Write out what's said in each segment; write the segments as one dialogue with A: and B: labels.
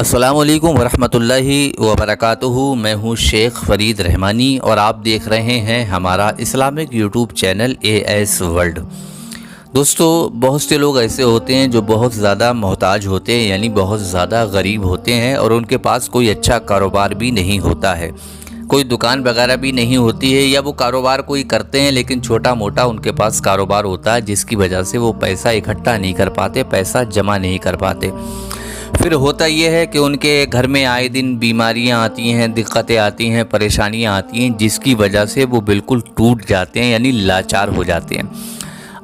A: अस्सलाम वालेकुम वरहमतुल्लाहि वबरकातुहू। मैं हूँ शेख फरीद रहमानी और आप देख रहे हैं हमारा Islamic YouTube channel AS world. दोस्तों, बहुत से लोग ऐसे होते हैं जो बहुत ज़्यादा मोहताज होते हैं, यानी बहुत ज़्यादा गरीब होते हैं और उनके पास कोई अच्छा कारोबार भी नहीं होता है, कोई दुकान वगैरह भी नहीं होती है, या वो कारोबार कोई करते हैं लेकिन छोटा मोटा उनके पास कारोबार होता है, जिसकी वजह से वो पैसा इकट्ठा नहीं कर पाते, पैसा जमा नहीं कर पाते। फिर होता यह है कि उनके घर में आए दिन बीमारियां आती हैं, दिक्कतें आती हैं, परेशानियां आती हैं, जिसकी वजह से वो बिल्कुल टूट जाते हैं, यानी लाचार हो जाते हैं।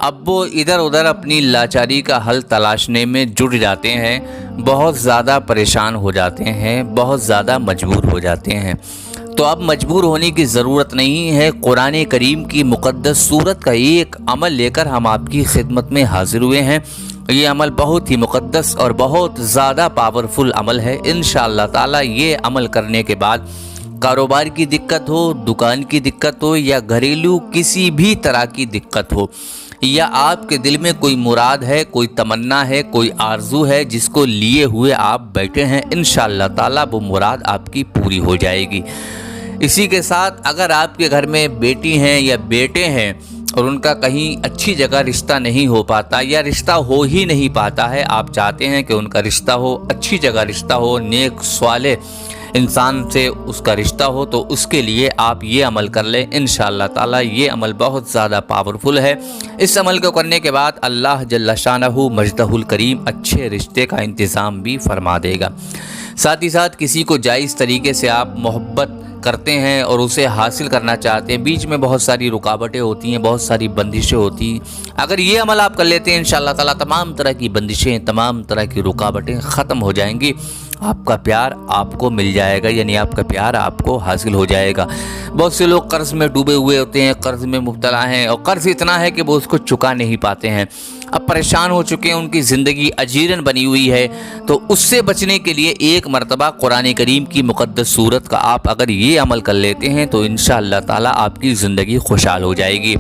A: अब वो इधर उधर अपनी लाचारी का हल तलाशने में जुट जाते हैं, बहुत ज़्यादा परेशान हो जाते हैं, बहुत ज़्यादा मजबूर हो जाते हैं। तो अब मजबूर होने की ज़रूरत नहीं है। कुरान करीम की मुक़द्दस सूरत का एक अमल लेकर हम आपकी खिदमत में हाज़िर हुए हैं। ये अमल बहुत ही मुक़द्दस और बहुत ज़्यादा पावरफुल अमल है। इंशाअल्लाह ताला ये अमल करने के बाद कारोबार की दिक्कत हो, दुकान की दिक्कत हो, या घरेलू किसी भी तरह की दिक्कत हो, या आपके दिल में कोई मुराद है, कोई तमन्ना है, कोई आरज़ू है जिसको लिए हुए आप बैठे हैं, इंशाअल्लाह ताला वो मुराद आपकी पूरी हो जाएगी। इसी के साथ अगर आपके घर में बेटी हैं या बेटे हैं और उनका कहीं अच्छी जगह रिश्ता नहीं हो पाता या रिश्ता हो ही नहीं पाता है, आप चाहते हैं कि उनका रिश्ता हो, अच्छी जगह रिश्ता हो, नेक स्वाले इंसान से उसका रिश्ता हो, तो उसके लिए आप ये अमल कर लें। इंशाअल्लाह ताला ये अमल बहुत ज़्यादा पावरफुल है। इस अमल को करने के बाद अल्लाह जल्ला शानहू मजदहुल करीम अच्छे रिश्ते का इंतज़ाम भी फरमा देगा। साथ ही साथ किसी को जायज़ तरीके से आप मोहब्बत करते हैं और उसे हासिल करना चाहते हैं, बीच में बहुत सारी रुकावटें होती हैं, बहुत सारी बंदिशें होती हैं, अगर ये अमल आप कर लेते हैं इंशाअल्लाह ताला तमाम तरह की बंदिशें, तमाम तरह की रुकावटें ख़त्म हो जाएंगी। आपका प्यार आपको मिल जाएगा, यानी आपका प्यार आपको हासिल हो जाएगा। बहुत से लोग कर्ज़ में डूबे हुए होते हैं, कर्ज़ में मुब्तला हैं और कर्ज़ इतना है कि वो उसको चुका नहीं पाते हैं, अब परेशान हो चुके हैं, उनकी ज़िंदगी अजीरन बनी हुई है। तो उससे बचने के लिए एक मरतबा कुरान करीम की मुक़द्दस सूरत का आप अगर ये अमल कर लेते हैं तो इंशाअल्लाह ताला आपकी ज़िंदगी खुशहाल हो जाएगी।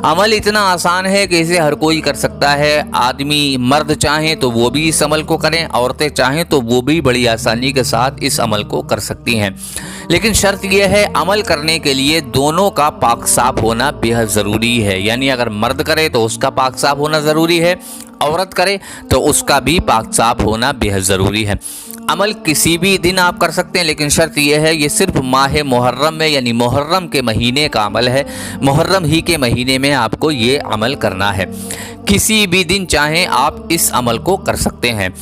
A: अमल इतना आसान है कि इसे हर कोई कर सकता है। आदमी मर्द चाहें तो वो भी इस अमल को करें, औरतें चाहें तो वो भी बड़ी आसानी के साथ इस अमल को कर सकती हैं। लेकिन शर्त यह है, अमल करने के लिए दोनों का पाक साफ होना बेहद ज़रूरी है। यानी अगर मर्द करे तो उसका पाक साफ होना ज़रूरी है, औरत करे तो उसका भी पाक साफ होना बेहद ज़रूरी है। अमल किसी भी दिन आप कर सकते हैं, लेकिन शर्त यह है ये सिर्फ माह मुहर्रम में, यानी मुहर्रम के महीने का अमल है। मुहर्रम ही के महीने में आपको ये अमल करना है। किसी भी दिन चाहें आप इस अमल को कर सकते हैं।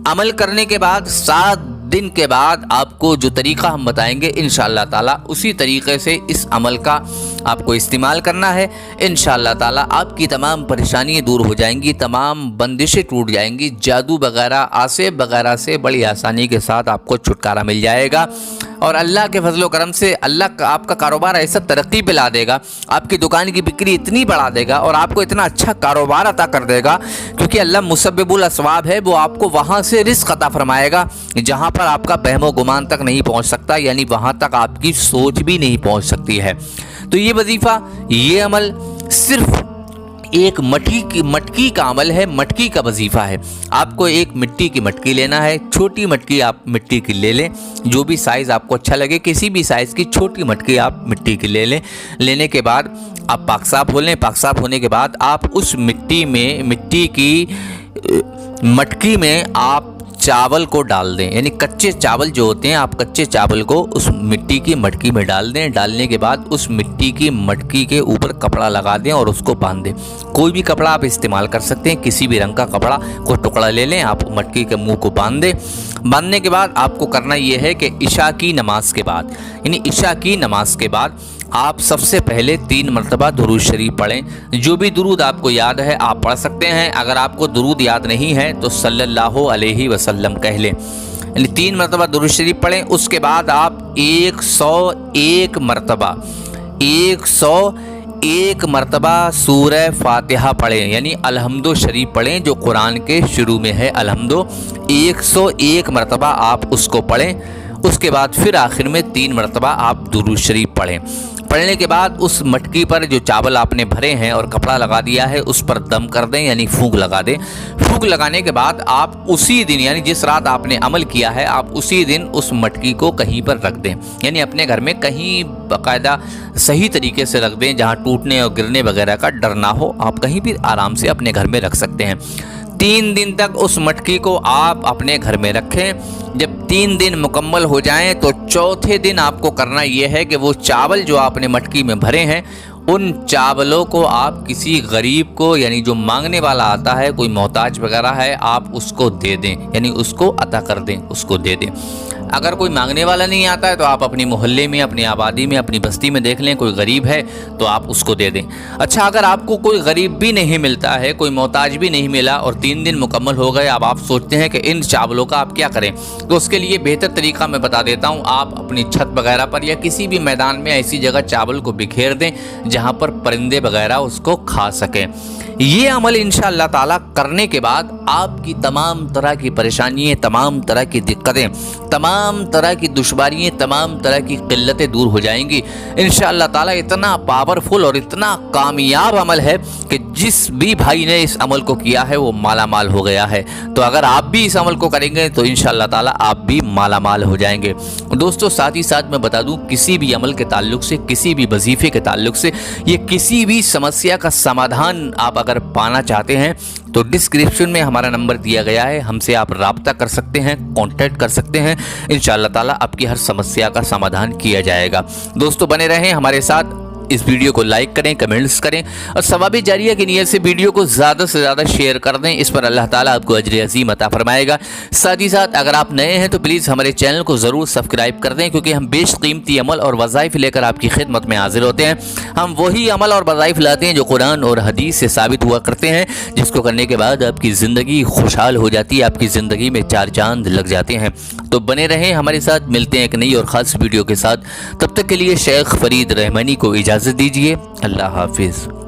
A: अमल करने के बाद 7 दिन के बाद आपको जो तरीक़ा हम बताएंगे इंशाअल्लाह ताला उसी तरीक़े से इस अमल का आपको इस्तेमाल करना है। इंशाअल्लाह ताला आपकी तमाम परेशानियाँ दूर हो जाएंगी, तमाम बंदिशें टूट जाएंगी, जादू वगैरह, आसेब वगैरह से बड़ी आसानी के साथ आपको छुटकारा मिल जाएगा। और अल्लाह के फजल करम से अल्लाह आपका कारोबार ऐसा तरक्की पे ला देगा, आपकी दुकान की बिक्री इतनी बढ़ा देगा और आपको इतना अच्छा कारोबार अता कर देगा, क्योंकि अल्लाह मुसब्बिबुल अस्बाब है। वो आपको वहाँ से रिज़्क़ अता फरमाएगा जहाँ पर आपका बहमो गुमान तक नहीं पहुँच सकता, यानी वहाँ तक आपकी सोच भी नहीं पहुँच सकती है। तो ये वजीफ़ा, ये अमल सिर्फ एक मटकी का अमल है, मटकी का वजीफ़ा है। आपको एक मिट्टी की मटकी लेना है, छोटी मटकी आप मिट्टी की ले लें, जो भी साइज़ आपको अच्छा लगे, किसी भी साइज़ की छोटी मटकी आप मिट्टी की ले लें। लेने के बाद आप पाक साफ हो लें। पाक साफ होने के बाद आप उस मिट्टी की मटकी में आप चावल को डाल दें, यानी कच्चे चावल जो होते हैं, आप कच्चे चावल को उस मिट्टी की मटकी में डाल दें। डालने के बाद उस मिट्टी की मटकी के ऊपर कपड़ा लगा दें और उसको बांध दें। कोई भी कपड़ा आप इस्तेमाल कर सकते हैं, किसी भी रंग का कपड़ा को टुकड़ा ले लें, आप मटकी के मुंह को बांध दें। बांधने के बाद आपको करना यह है कि इशा की नमाज के बाद, यानी इशा की नमाज के बाद आप सबसे पहले 3 मरतबा दुरूद शरीफ पढ़ें। जो भी दुरूद आपको याद है आप पढ़ सकते हैं। अगर आपको दुरूद याद नहीं है तो सल्लल्लाहु अलैहि वसल्लम कह लें, यानी 3 मरतबा दुरूद शरीफ पढ़ें। उसके बाद आप 101 मरतबा सूरह फातिहा पढ़ें, यानी अलहम्दो शरीफ पढ़ें जो कुरान के शुरू में है। अलहम्दो 101 मरतबा आप उसको पढ़ें। उसके बाद फिर आखिर में 3 मरतबा आप दुरूद शरीफ पढ़ें। पड़ने के बाद उस मटकी पर जो चावल आपने भरे हैं और कपड़ा लगा दिया है उस पर दम कर दें, यानी फूंक लगा दें। फूंक लगाने के बाद आप उसी दिन, यानी जिस रात आपने अमल किया है, आप उसी दिन उस मटकी को कहीं पर रख दें, यानी अपने घर में कहीं बाकायदा सही तरीके से रख दें जहां टूटने और गिरने वगैरह का डर ना हो। आप कहीं भी आराम से अपने घर में रख सकते हैं। 3 दिन तक उस मटकी को आप अपने घर में रखें। जब 3 दिन मुकम्मल हो जाएं तो चौथे दिन आपको करना यह है कि वो चावल जो आपने मटकी में भरे हैं उन चावलों को आप किसी गरीब को, यानी जो मांगने वाला आता है, कोई मोहताज वगैरह है, आप उसको दे दें, यानी उसको अता कर दें, उसको दे दें। अगर कोई मांगने वाला नहीं आता है तो आप अपनी मोहल्ले में, अपनी आबादी में, अपनी बस्ती में देख लें, कोई गरीब है तो आप उसको दे दें। अच्छा, अगर आपको कोई गरीब भी नहीं मिलता है, कोई मोहताज भी नहीं मिला और 3 दिन मुकम्मल हो गए, अब आप सोचते हैं कि इन चावलों का आप क्या करें, तो उसके लिए बेहतर तरीका मैं बता देता हूँ। आप अपनी छत वगैरह पर या किसी भी मैदान में ऐसी जगह चावल को बिखेर दें जहाँ पर परिंदे वगैरह उसको खा सकें। ये अमल इंशाअल्लाह ताला करने के बाद आपकी तमाम तरह की परेशानियाँ, तमाम तरह की दिक्कतें, तमाम तरह की दुश्वारियाँ, तमाम तरह की किल्लतें दूर हो जाएंगी इंशाअल्लाह ताला। इतना पावरफुल और इतना कामयाब अमल है कि जिस भी भाई ने इस अमल को किया है वो माला माल हो गया है। तो अगर आप भी इस अमल को करेंगे तो इंशाअल्लाह ताला आप भी माला माल हो जाएंगे। दोस्तों, साथ ही साथ मैं बता दूं, किसी भी अमल के ताल्लुक से, किसी भी वजीफे के ताल्लुक से, ये किसी भी समस्या का समाधान आप अगर पाना चाहते हैं तो डिस्क्रिप्शन में हमारा नंबर दिया गया है, हमसे आप राब्ता कर सकते हैं, कांटेक्ट कर सकते हैं। इंशाअल्लाह ताला आपकी हर समस्या का समाधान किया जाएगा। दोस्तों, बने रहें हमारे साथ। इस वीडियो को लाइक करें, कमेंट्स करें और सवाबी जारिया की नीयत से वीडियो को ज़्यादा से ज़्यादा शेयर कर दें। इस पर अल्लाह ताला आपको अजर अज़ीम अता फरमाएगा। साथ ही साथ अगर आप नए हैं तो प्लीज़ हमारे चैनल को ज़रूर सब्सक्राइब कर दें, क्योंकि हम बेशकीमती अमल और वज़ाइफ लेकर आपकी खिदमत में हाजिर होते हैं। हम वही अमल और वज़ाइफ लाते हैं जो कुरान और हदीस से साबित हुआ करते हैं, जिसको करने के बाद आपकी ज़िंदगी खुशहाल हो जाती है, आपकी ज़िंदगी में 4 चांद लग जाते हैं। तो बने रहें हमारे साथ। मिलते हैं एक नई और ख़ास वीडियो के साथ। तब तक के लिए शेख फरीद रहमानी को इजाज़त दीजिए। अल्लाह हाफिज़।